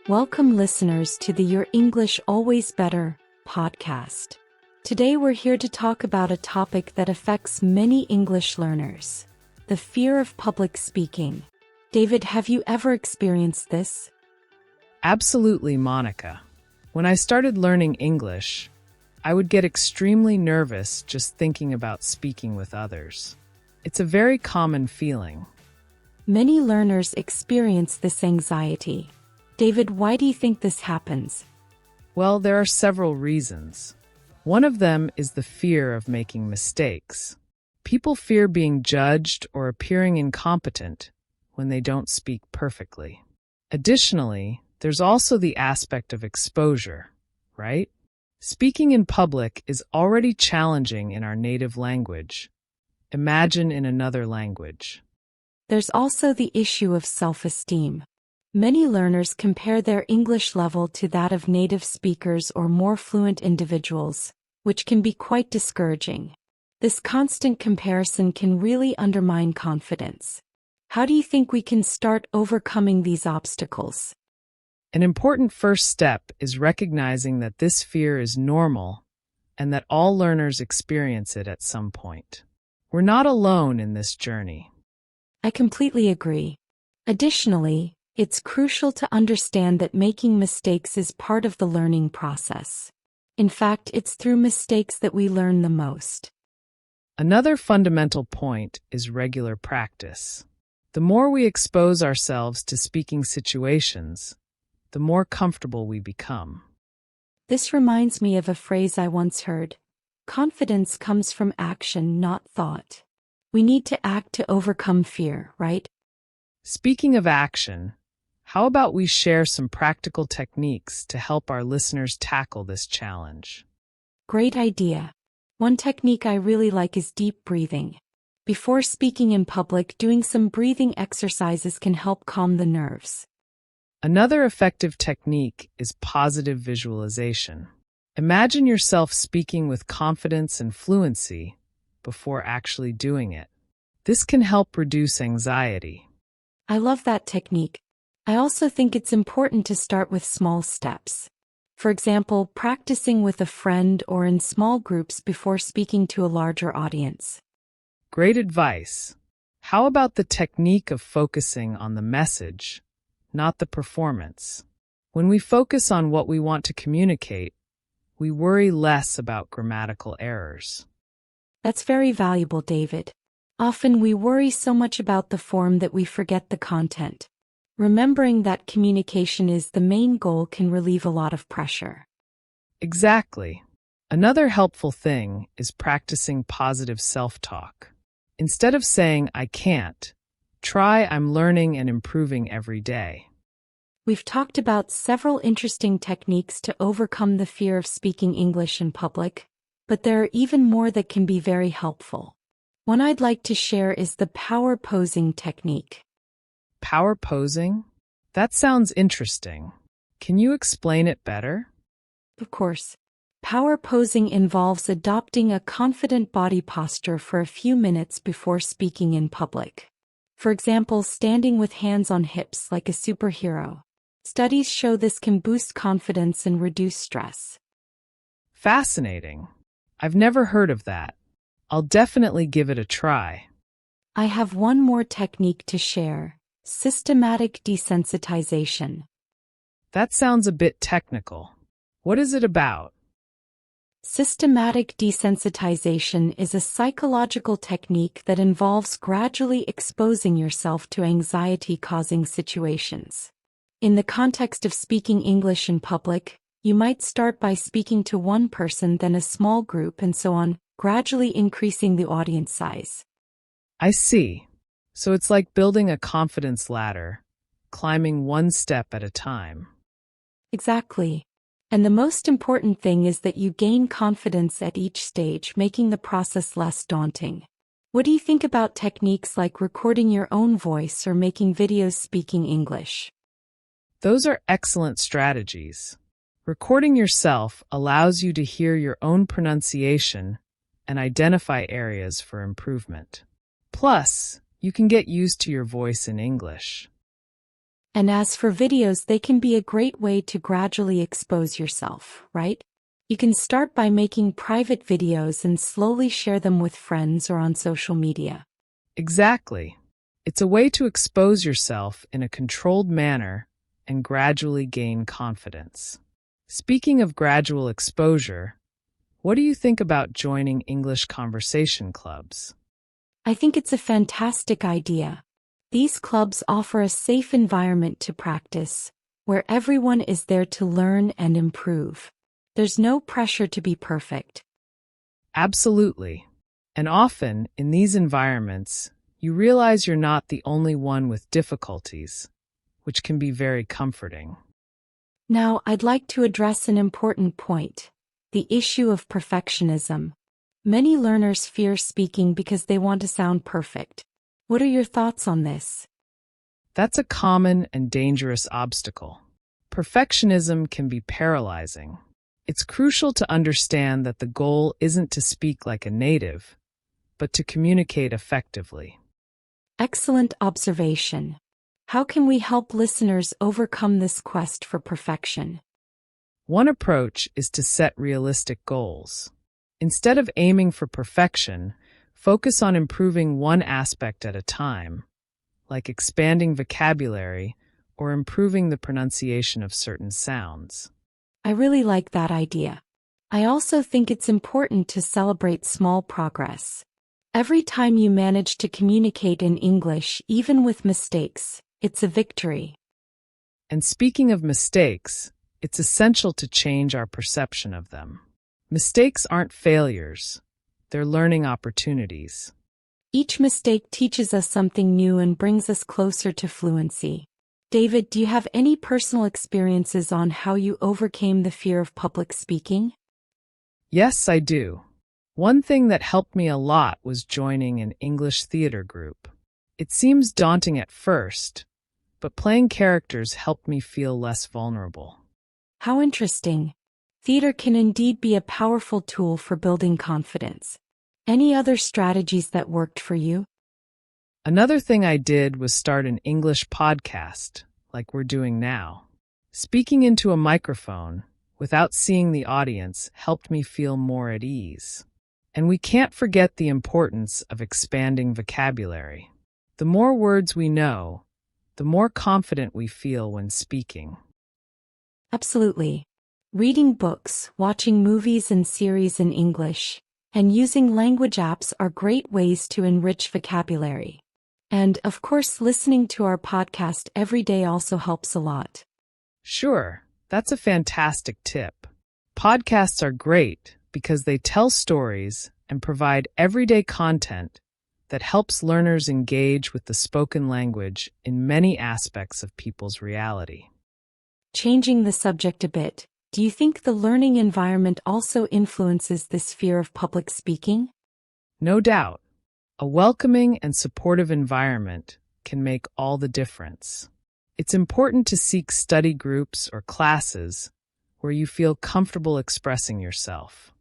Welcome, listeners, to the Your English Always Better podcast. Today we're here to talk about a topic that affects many English learners: the fear of public speaking. David, have you ever experienced this? Absolutely, Monica. When I started learning English, I would get extremely nervous just thinking about speaking with others. It's a very common feeling. Many learners experience this anxiety. David, why do you think this happens? Well, there are several reasons. One of them is the fear of making mistakes. People fear being judged or appearing incompetent when they don't speak perfectly. Additionally, there's also the aspect of exposure, right? Speaking in public is already challenging in our native language. Imagine in another language. There's also the issue of self-esteem. Many learners compare their English level to that of native speakers or more fluent individuals, which can be quite discouraging. This constant comparison can really undermine confidence. How do you think we can start overcoming these obstacles? An important first step is recognizing that this fear is normal and that all learners experience it at some point. We're not alone in this journey. I completely agree. Additionally, it's crucial to understand that making mistakes is part of the learning process. In fact, it's through mistakes that we learn the most. Another fundamental point is regular practice. The more we expose ourselves to speaking situations, the more comfortable we become. This reminds me of a phrase I once heard: confidence comes from action, not thought. We need to act to overcome fear, right? Speaking of action, how about we share some practical techniques to help our listeners tackle this challenge? Great idea. One technique I really like is deep breathing. Before speaking in public, doing some breathing exercises can help calm the nerves. Another effective technique is positive visualization. Imagine yourself speaking with confidence and fluency before actually doing it. This can help reduce anxiety. I love that technique. I also think it's important to start with small steps. For example, practicing with a friend or in small groups before speaking to a larger audience. Great advice. How about the technique of focusing on the message, not the performance? When we focus on what we want to communicate, we worry less about grammatical errors. That's very valuable, David. Often we worry so much about the form that we forget the content. Remembering that communication is the main goal can relieve a lot of pressure. Exactly. Another helpful thing is practicing positive self-talk. Instead of saying, "I can't," try, "I'm learning and improving every day." We've talked about several interesting techniques to overcome the fear of speaking English in public, but there are even more that can be very helpful. One I'd like to share is the power posing technique. Power posing? That sounds interesting. Can you explain it better? Of course. Power posing involves adopting a confident body posture for a few minutes before speaking in public. For example, standing with hands on hips like a superhero. Studies show this can boost confidence and reduce stress. Fascinating. I've never heard of that. I'll definitely give it a try. I have one more technique to share: systematic desensitization. That sounds a bit technical. What is it about? Systematic desensitization is a psychological technique that involves gradually exposing yourself to anxiety-causing situations. In the context of speaking English in public, you might start by speaking to one person, then a small group, and so on, gradually increasing the audience size. I see. So it's like building a confidence ladder, climbing one step at a time. Exactly. And the most important thing is that you gain confidence at each stage, making the process less daunting. What do you think about techniques like recording your own voice or making videos speaking English? Those are excellent strategies. Recording yourself allows you to hear your own pronunciation and identify areas for improvement. Plus, you can get used to your voice in English. And as for videos, they can be a great way to gradually expose yourself, right? You can start by making private videos and slowly share them with friends or on social media. Exactly. It's a way to expose yourself in a controlled manner and gradually gain confidence. Speaking of gradual exposure, what do you think about joining English conversation clubs? I think it's a fantastic idea. These clubs offer a safe environment to practice, where everyone is there to learn and improve. There's no pressure to be perfect. Absolutely. And often, in these environments, you realize you're not the only one with difficulties, which can be very comforting. Now, I'd like to address an important point: the issue of perfectionism. Many learners fear speaking because they want to sound perfect. What are your thoughts on this? That's a common and dangerous obstacle. Perfectionism can be paralyzing. It's crucial to understand that the goal isn't to speak like a native, but to communicate effectively. Excellent observation. How can we help listeners overcome this quest for perfection? One approach is to set realistic goals. Instead of aiming for perfection, focus on improving one aspect at a time, like expanding vocabulary or improving the pronunciation of certain sounds. I really like that idea. I also think it's important to celebrate small progress. Every time you manage to communicate in English, even with mistakes, it's a victory. And speaking of mistakes, it's essential to change our perception of them. Mistakes aren't failures, they're learning opportunities. Each mistake teaches us something new and brings us closer to fluency. David, do you have any personal experiences on how you overcame the fear of public speaking? Yes, I do. One thing that helped me a lot was joining an English theater group. It seems daunting at first, but playing characters helped me feel less vulnerable. How interesting. Theater can indeed be a powerful tool for building confidence. Any other strategies that worked for you? Another thing I did was start an English podcast, like we're doing now. Speaking into a microphone, without seeing the audience, helped me feel more at ease. And we can't forget the importance of expanding vocabulary. The more words we know, the more confident we feel when speaking. Absolutely. Reading books, watching movies and series in English, and using language apps are great ways to enrich vocabulary. And, of course, listening to our podcast every day also helps a lot. Sure, that's a fantastic tip. Podcasts are great because they tell stories and provide everyday content that helps learners engage with the spoken language in many aspects of people's reality. Changing the subject a bit, do you think the learning environment also influences this fear of public speaking? No doubt. A welcoming and supportive environment can make all the difference. It's important to seek study groups or classes where you feel comfortable expressing yourself.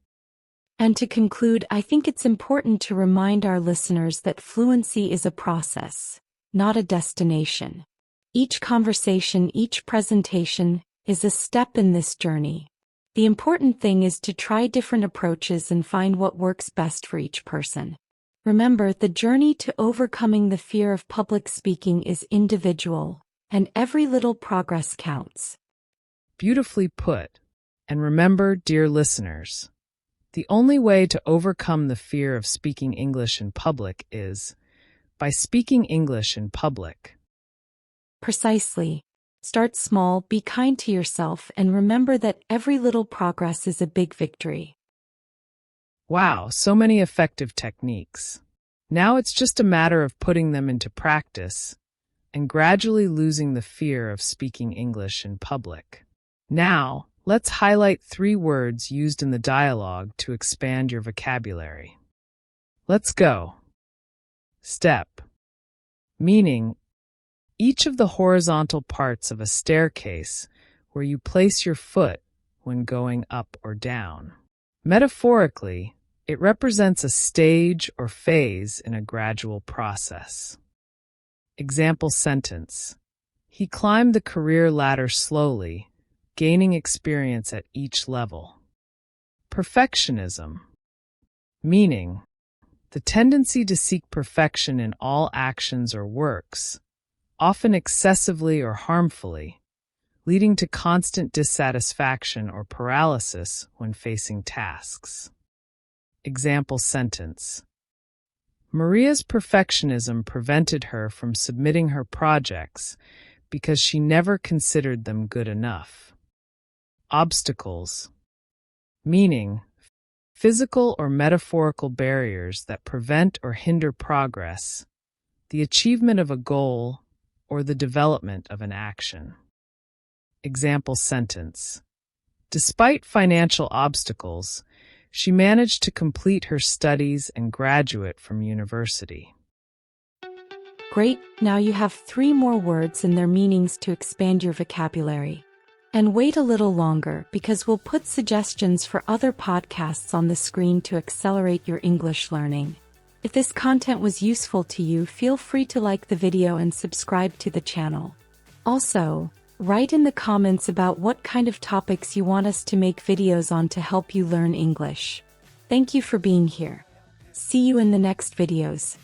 And to conclude, I think it's important to remind our listeners that fluency is a process, not a destination. Each conversation, each presentation, is a step in this journey. The important thing is to try different approaches and find what works best for each person. Remember, the journey to overcoming the fear of public speaking is individual, and every little progress counts. Beautifully put. And remember, dear listeners, the only way to overcome the fear of speaking English in public is by speaking English in public. Precisely. Start small, be kind to yourself, and remember that every little progress is a big victory. Wow, so many effective techniques. Now it's just a matter of putting them into practice and gradually losing the fear of speaking English in public. Now, let's highlight 3 words used in the dialogue to expand your vocabulary. Let's go. Step. Meaning, each of the horizontal parts of a staircase where you place your foot when going up or down. Metaphorically, it represents a stage or phase in a gradual process. Example sentence: He climbed the career ladder slowly, gaining experience at each level. Perfectionism, meaning the tendency to seek perfection in all actions or works, often excessively or harmfully, leading to constant dissatisfaction or paralysis when facing tasks. Example sentence: Maria's perfectionism prevented her from submitting her projects because she never considered them good enough. Obstacles, meaning physical or metaphorical barriers that prevent or hinder progress, the achievement of a goal, or the development of an action. Example sentence: Despite financial obstacles, she managed to complete her studies and graduate from university. Great, now you have 3 more words and their meanings to expand your vocabulary. And wait a little longer because we'll put suggestions for other podcasts on the screen to accelerate your English learning. If this content was useful to you, feel free to like the video and subscribe to the channel. Also, write in the comments about what kind of topics you want us to make videos on to help you learn English. Thank you for being here. See you in the next videos.